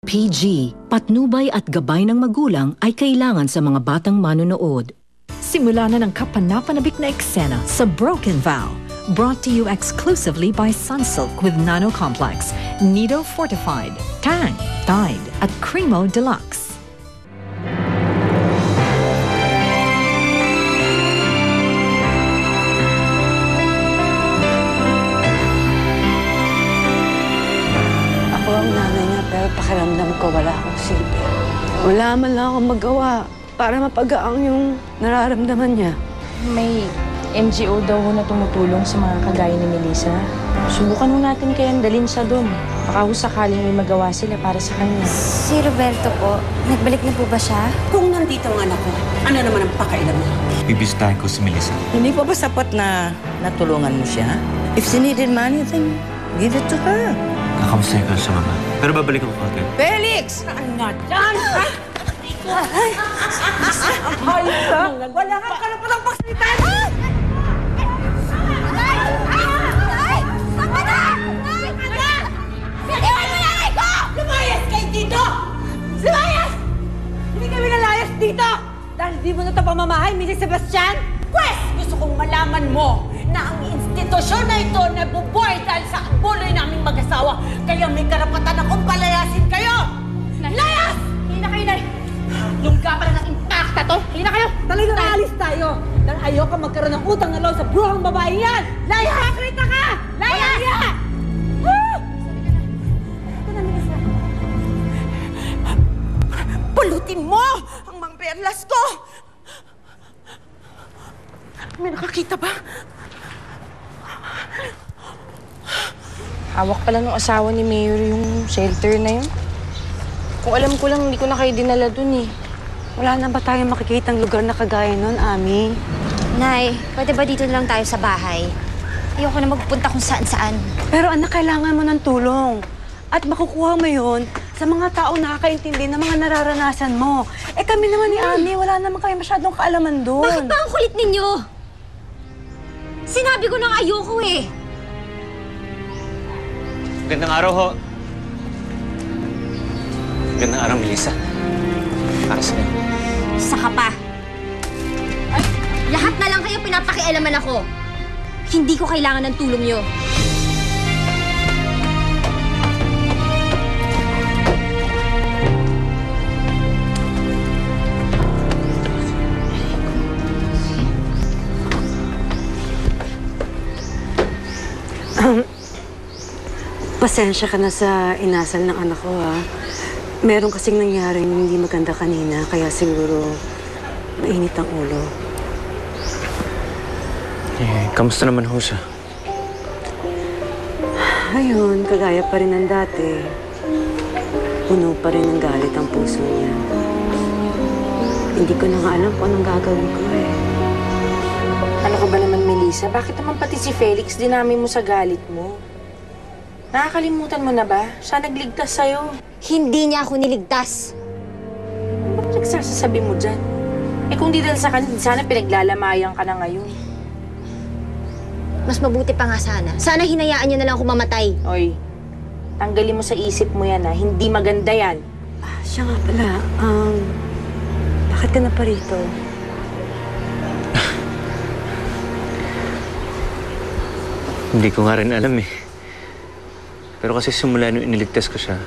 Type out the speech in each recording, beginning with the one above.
PG, patnubay at gabay ng magulang ay kailangan sa mga batang manonood. Simula na ng kapanapanabik na eksena sa Broken Vow. Brought to you exclusively by Sunsilk with Nano Complex, Nido Fortified, Tang, Tide, at Cremo Deluxe. Ako ang nanay niya, pero pakiramdam ko wala akong silbi. Wala man lang akong magawa para mapagaang yung nararamdaman niya. May NGO daw ho na tumutulong sa mga kagaya ni Melissa. Subukan mo natin kayang dalhin siya doon. Baka ho sakaling may magawa sila para sa kanya. Si Roberto po, nagbalik na po ba siya? Kung nandito ang anak ko, ano naman ang pakailan mo? Bibisitahin ko si Melissa. Hindi pa ba sapat na natulungan mo siya? If she needed money, then give it to her. Kakamustahin ko sa mama. Pero babalik ako kagad. Felix! Ano yan? Wala kang karapatang pagsalitan! Lumayas kayo dito! Lumayas! Hindi kami nalayas dito! Dahil di mo na ito pamamahay, Mrs. Sebastian? Pwes, gusto kong malaman mo na ang institusyon na ito nabubuhay dahil sa buloy naming mag-asawa. Kaya may karapatan akong palayasin kayo! Layas! Hindi na kayo, Nay. Lungga pala ng impacta to. Hindi na kayo. Talagang aalis tayo dahil ayoko magkaroon ng utang na loob sa bruhang babae yan! Layas! Sakrita ka! Layas! Pulutin mo ang mga perlas ko! May nakakita ba? Hawak pala ng asawa ni Mayor yung shelter na yun. Kung alam ko lang, hindi ko na kayo dinala dun eh. Wala na ba tayong makikitang lugar na kagaya nun, Ami? Nay, pwede ba dito na lang tayo sa bahay? Ayoko na magpunta kung saan-saan. Pero anak, kailangan mo ng tulong. At makukuha mo yun sa mga taong nakakaintindi ng mga nararanasan mo. Eh kami naman ni Ami, wala naman kayo masyadong kaalaman doon. Bakit ba ang kulit ninyo? Sinabi ko nang ayoko eh. Gandang araw ho. Gandang araw, Melissa. Para sa'yo. Saka pa. Ay, lahat na lang kayo pinapakialaman ako. Hindi ko kailangan ng tulong nyo. Pasensya ka na sa inasal ng anak ko, ha? Meron kasing nangyaring hindi maganda kanina, kaya siguro mainit ang ulo. Eh, kamusta naman ho siya? Ayun, kagaya pa rin ng dati. Puno pa rin ng galit ang puso niya. Hindi ko na nga alam kung anong gagawin ko eh. Ano ka ba naman, Melissa? Bakit naman pati si Felix dinami mo sa galit mo? Nakakalimutan mo na ba? Siya nagligtas sa'yo. Hindi niya ako niligtas. Ba't nagsasasabi mo dyan? Eh kung di dahil sa kanya, sana pinaglalamayan ka na ngayon. Mas mabuti pa nga sana. Sana hinayaan niya na lang ako mamatay. Oy, tanggalin mo sa isip mo yan, ha? Hindi maganda yan. Siya nga pala, bakit ka na pa rito? Hindi ko nga rin alam eh. Pero kasi simula nung iniligtas ko siya,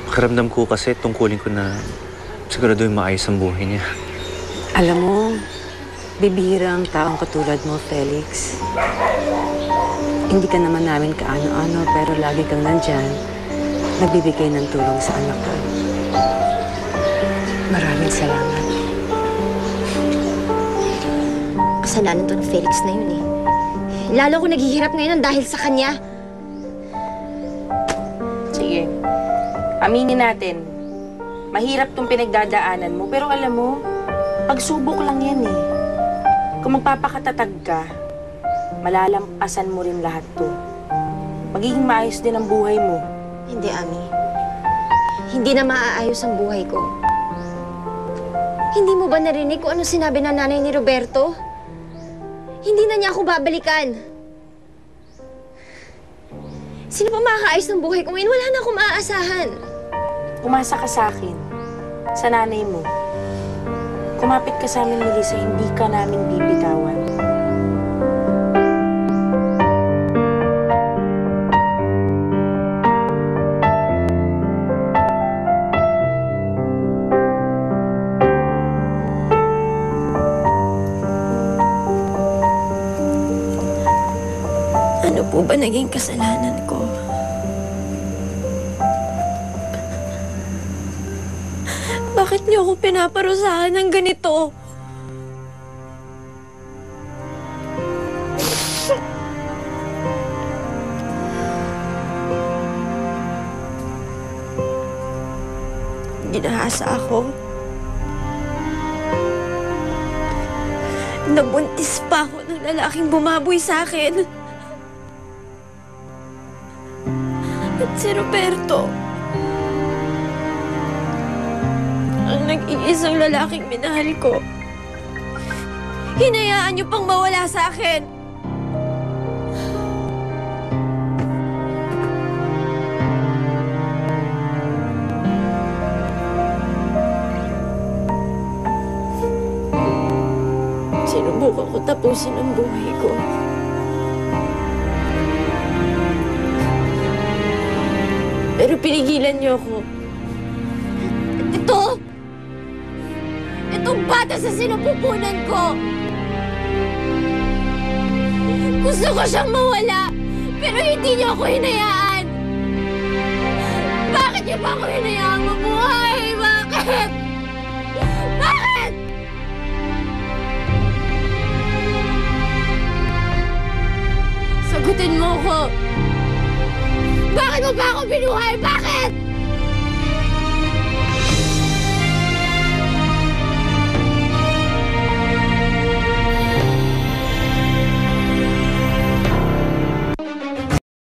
pakiramdam ko kasi tungkulin ko na sigurado yung maayos ang buhay niya. Alam mo, bibihira ang taong katulad mo, Felix. Hindi ka naman namin kaano-ano, pero lagi kang nandyan, nagbibigay ng tulong sa anak ko. Maraming salamat. Kasalanan to ng Felix na yun eh. Lalo ko naghihirap ngayon dahil sa kanya. Sige, aminin natin. Mahirap tong pinagdadaanan mo, pero alam mo, pagsubok lang yan eh. Kung magpapakatatag ka, malalampasan mo rin lahat to. Magiging maayos din ang buhay mo. Hindi, Ami. Hindi na maaayos ang buhay ko. Hindi mo ba narinig kung ano sinabi ng nanay ni Roberto? Hindi na niya ako babalikan. Sino pa makakaayos ng buhay ko ngayon? Wala na akong maaasahan. Pumasa ka sa akin, sa nanay mo. Kumapit ka sa amin, Melissa, hindi ka namin bibitawan. Ano po ba naging kasalanan ko? Bakit niyo ako pinaparusahan ng ganito? Ginahasa ako. Nabuntis pa ako ng lalaking bumaboy sa akin. At si Roberto, ang nag-iisang lalaking minahal ko, hinayaan niyo pang mawala sa akin. Sinubukan ko tapusin ang buhay ko. Pero pinigilan niyo ako. Itong bata sa sinupupunan ko. Gusto ko siyang mawala, pero hindi niyo ako hinayaan. Bakit niyo ba ako hinayaan mabuhay? Bakit? Bakit? Sagutin mo ko. Bakit mo ba ako binuhay? Bakit?